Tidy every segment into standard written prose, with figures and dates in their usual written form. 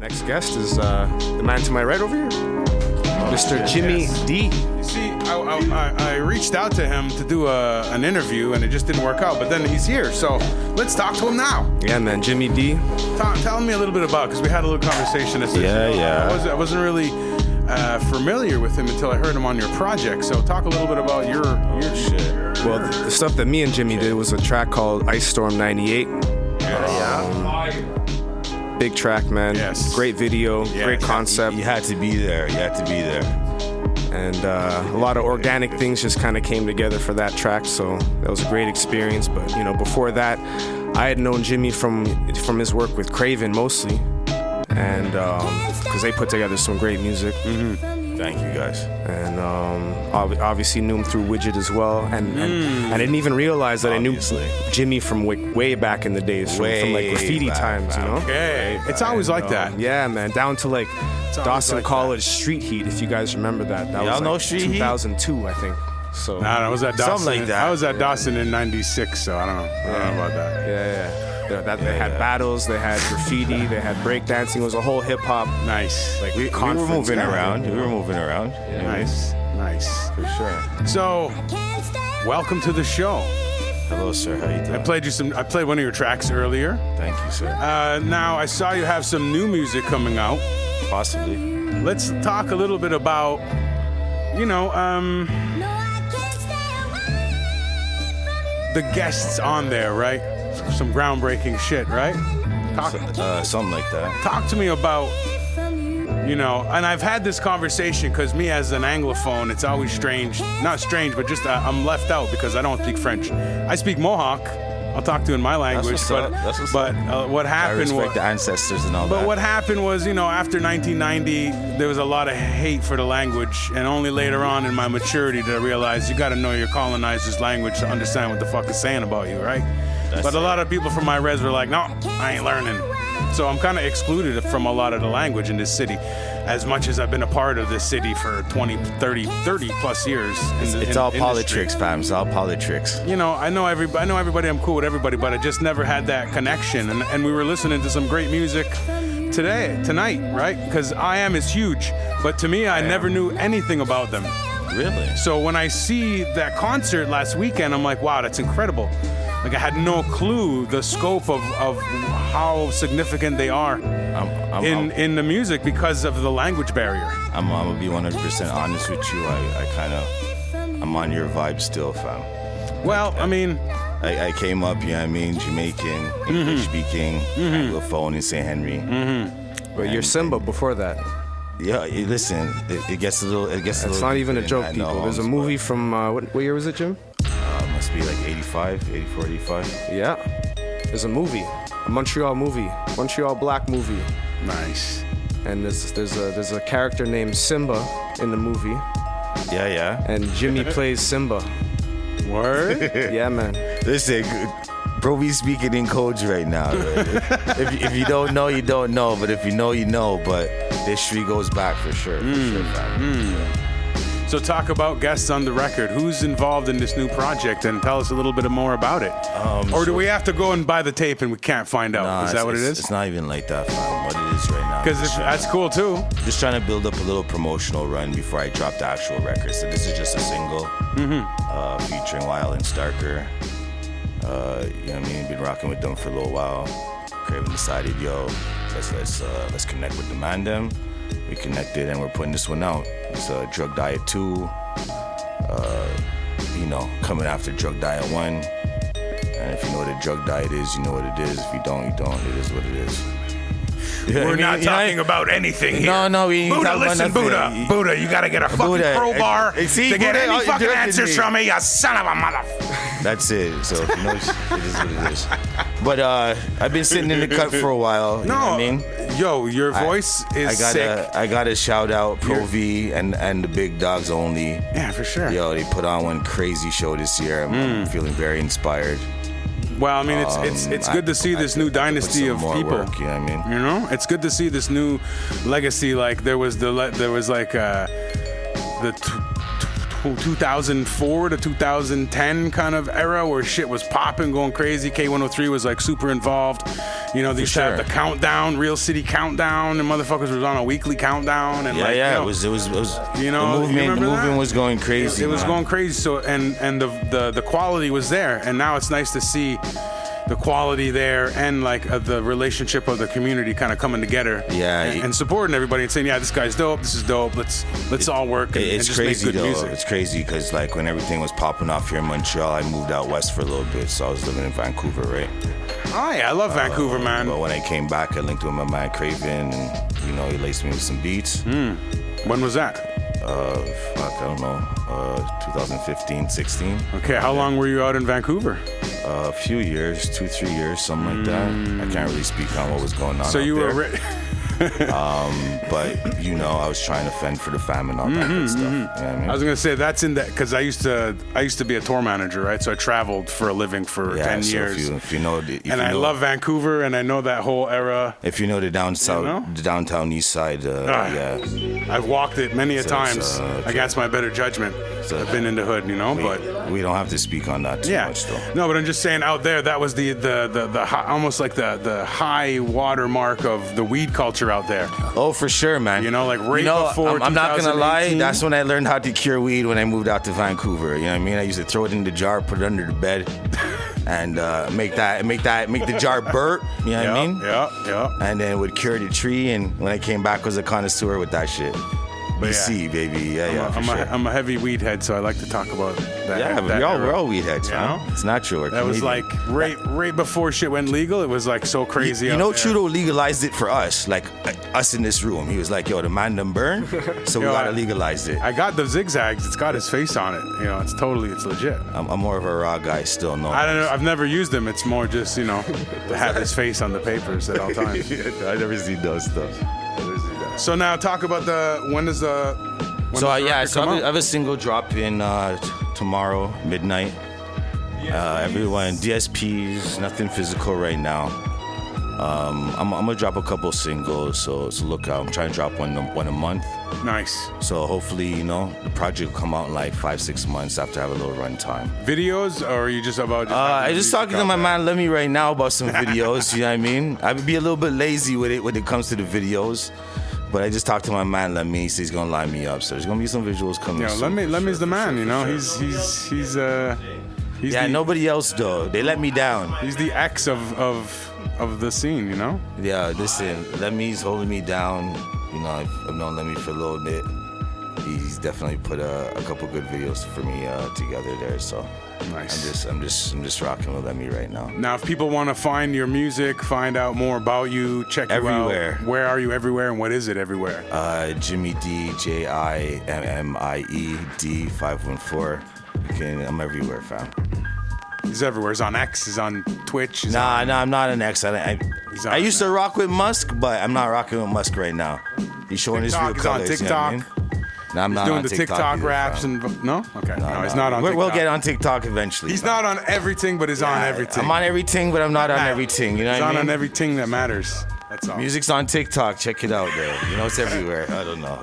Next guest is the man to my right over here, Mr. Jimmie D. You see, I reached out to him to do an interview, and it just didn't work out. But then he's here, so let's talk to him now. Yeah, man, Jimmie D. Tell me a little bit about, because we had a little conversation. I wasn't really familiar with him until I heard him on your project. So talk a little bit about your shit. Well, the stuff that me and Jimmie did was a track called Ice Storm 98. Big track, man. Yes. Great video, great concept. You had to be there. And a lot of organic things just kind of came together for that track, so that was a great experience. But, you know, before that, I had known Jimmie from his work with Craven mostly, and because they put together some great music. Mm-hmm. Thank you, guys. And obviously knew him through Widget as well. And I didn't even realize that I knew Jimmie from way back in the days, from like graffiti times, you know? Okay. It's always like that. Yeah, man. Down to like Dawson like College Street Heat, if you guys remember that. That was like Street 2002, I think. So I was at Dawson. Something like that. I was at Dawson in '96, so I don't know about that. Yeah. They had battles, they had graffiti, they had breakdancing. It was a whole hip hop. Nice. Like we were moving around. Yeah. Nice. For sure. So, welcome to the show. Hello, sir. How you doing? I played one of your tracks earlier. Thank you, sir. Now I saw you have some new music coming out. Possibly. Let's talk a little bit about, the guests on there, right? Some groundbreaking shit, right? Something like that. Talk to me about, and I've had this conversation because me as an Anglophone, it's always strange. Not strange, but just I'm left out because I don't speak French. I speak Mohawk. I'll talk to you in my language. What happened was... I respect the ancestors and all that. But what happened was, after 1990, there was a lot of hate for the language. And only later on in my maturity did I realize you got to know your colonizer's language to understand what the fuck is saying about you, right? But a lot of people from my res were like, no, I ain't learning. So I'm kind of excluded from a lot of the language in this city, as much as I've been a part of this city for 20, 30 plus years. It's all politics, fam. It's all politics. I know everybody. I'm cool with everybody, but I just never had that connection. And we were listening to some great music tonight, right? Because I Am is huge, but to me, I never knew anything about them. Really? So when I see that concert last weekend, I'm like, wow, that's incredible. Like I had no clue the scope of how significant they are in the music because of the language barrier. I'm gonna be 100% honest with you. I'm on your vibe still, fam. Well, I came up, Jamaican, English speaking, Anglophone in St. Henry. Mm-hmm. But you're Simba before that. Yeah, listen, it gets a little. It's not even a joke, people. There's a movie from what year was it, Jim? Must be like 84, 85. Yeah, there's a movie, a Montreal black movie. Nice. And there's a character named Simba in the movie. Yeah. And Jimmie plays Simba. Word? Yeah, man. Listen, bro, we speaking in codes right now. Right? if you don't know, you don't know. But if you know, you know. But this street goes back for sure. So talk about guests on the record. Who's involved in this new project, and tell us a little bit more about it. Or do we have to go and buy the tape and we can't find out? Nah, is that what it is? It's not even like that, fam. What it is right now. Because that's cool too. Just trying to build up a little promotional run before I drop the actual record. So this is just a single featuring Wild and Starker. Been rocking with them for a little while. Craven decided, let's connect with the man them. We connected and we're putting this one out. It's Drug Diet 2, coming after Drug Diet 1. And if you know what a drug diet is, you know what it is. If you don't, you don't. It is what it is. We're not talking about anything here. No, we ain't Buddah, listen, Buddah, you gotta get a fucking crowbar to get any fucking answers from me, you son of a mother. That's it. So, it is what it is. But I've been sitting in the cut for a while. You know what I mean? Yo, your voice is sick. I gotta shout out Pro V and the Big Dogs Only. Yeah, for sure. Yo, they put on one crazy show this year. I'm feeling very inspired. Well, it's good to see this new dynasty of people. Work, you know what I mean? It's good to see this new legacy. Like there was 2004 to 2010 kind of era where shit was popping, going crazy. K103 was like super involved. You know, they used to have the countdown, Real City Countdown, and motherfuckers was on a weekly countdown. And it was. You know, the movement was going crazy. It was going crazy. So and the quality was there, and now it's nice to see the quality there and like the relationship of the community kind of coming together, and supporting everybody and saying, yeah, this guy's dope, this is dope. Let's all work and just crazy make good though. music. It's crazy because like when everything was popping off here in Montreal, I moved out west for a little bit, so I was living in Vancouver, right? Oh yeah, I love Vancouver, man. But when I came back, I linked with my man Craven, and you know he laced me with some beats. When was that? I don't know, 2015, 16. Okay, how long were you out in Vancouver? A few years, 2-3 years, something like that. I can't really speak on what was going on. So you were. But you know, I was trying to fend for the fam and all that good stuff. You know what I mean? I was gonna say that's in that because I used to be a tour manager, right? So I traveled for a living for 10 years. If you know, I love Vancouver, and I know that whole era. If you know the downtown east side, I've walked it many a times against my better judgment. I've been in the hood, you know, but we don't have to speak on that too much, though. No, but I'm just saying out there, that was the almost like the high watermark of the weed culture out there. Oh, for sure, man. You know, like before. I'm not gonna lie. That's when I learned how to cure weed when I moved out to Vancouver. You know what I mean? I used to throw it in the jar, put it under the bed, and make the jar burp. You know what I mean? Yeah. And then it would cure the tree. And when I came back, I was a connoisseur with that shit. BC, baby. I'm a heavy weed head, so I like to talk about that. Yeah, we're all weed heads, man. Know? It's natural. That was like right before shit went legal. It was like so crazy. You know, Trudeau legalized it for us, like us in this room. He was like, "Yo, the man done burn, so we gotta legalize it." I got the zigzags. It's got his face on it. You know, it's legit. I'm more of a raw guy still. No, I don't know. I've never used them. It's more just to have his face on the papers at all times. I never seen those stuff. So now talk about when does the I have a single drop in tomorrow midnight. Everyone DSPs, nothing physical right now. I'm gonna drop a couple singles, so look out. I'm trying to drop one a month. Nice. So hopefully, the project will come out in like 5-6 months after I have a little run time. Videos, or are you just about? I just talking to my man Lemmy right now about some videos. You know what I mean? I would be a little bit lazy with it when it comes to the videos. But I just talked to my man Lemmy. He says he's gonna line me up, so there's gonna be some visuals coming. Soon. Lemmy's the man. He's nobody else though. They let me down. He's the X of the scene, you know. Yeah, listen, Lemmy's holding me down. You know, I've known Lemmy for a little bit. He's definitely put a couple good videos for me together there. So nice. I'm just rocking with Lemmy right now. Now, if people want to find your music, find out more about you, check everywhere. You out. Where are you everywhere, and what is it everywhere? Jimmie D, JIMMIE D 514. I'm everywhere, fam. He's everywhere. He's on X. He's on Twitch. Nah, I'm not an X. I used to rock with Musk, but I'm not rocking with Musk right now. He's showing his real colors. He's on TikTok. You know what I mean? No, I'm not doing on the TikTok either, raps and no. Okay, no, he's not on. We'll get on TikTok eventually. He's not on everything, but he's on everything. I'm on everything, but I'm not on everything. You know what I mean? He's on everything that matters. That's all. Music's on TikTok. Check it out there. It's everywhere. I don't know.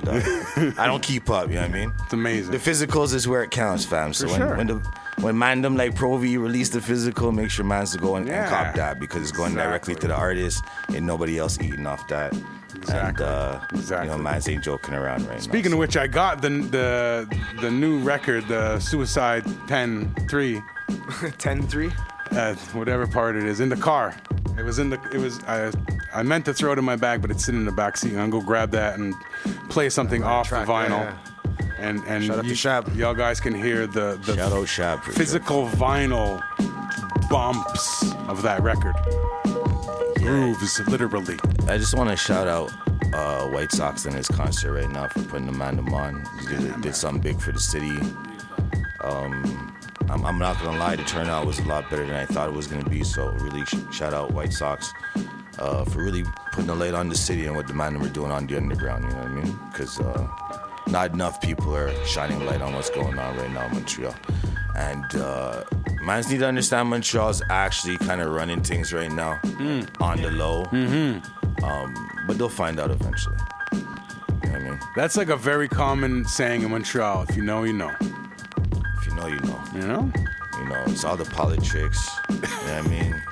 I don't keep up. You know what I mean? It's amazing. The physicals is where it counts, fam. So when Mandem like Pro V release the physical, make sure mans to go and cop that because it's going directly to the artist and nobody else eating off that. Exactly. And, mans ain't joking around right now. Speaking of which, I got the new record, the Suicide 10.3. 10.3? Whatever part it is, in the car. I meant to throw it in my bag, but it's sitting in the back seat. And I'm gonna go grab that and play something off the vinyl. Yeah. And shout out to Shab. Y'all guys can hear the Shab physical vinyl bumps of that record. Grooves, literally. I just want to shout out White Sox in his concert right now for putting the man on. He did something big for the city. I'm not gonna lie, the turnout was a lot better than I thought it was gonna be. So really shout out White Sox for really putting a light on the city and what the man were doing on the underground. You know what I mean? Because not enough people are shining light on what's going on right now in Montreal. And mans need to understand Montreal's actually kind of running things right now on the low. But they'll find out eventually. You know what I mean? That's like a very common saying in Montreal. If you know, you know. you know. You know? You know, it's all the politics. You know what I mean?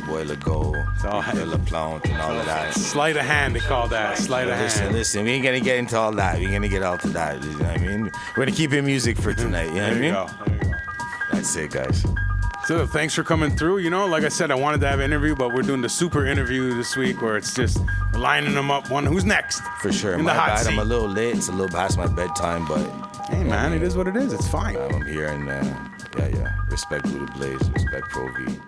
Boy, let go. La Plante and all of that. Sleight of hand, they call that. Sleight of hand. Listen, we ain't gonna get into all that. We ain't gonna get all to that. You know what I mean? We're gonna keep it music for tonight. You know what I mean? There you go. That's it, guys. So thanks for coming through. You know, like I said, I wanted to have an interview, but we're doing the super interview this week where it's just lining them up. One, who's next? For sure. In My the hot bad. seat. I'm a little late. It's a little past my bedtime, but hey, man, it is what it is. It's fine. I'm here and respect Buddah Blaze, respect Pro V.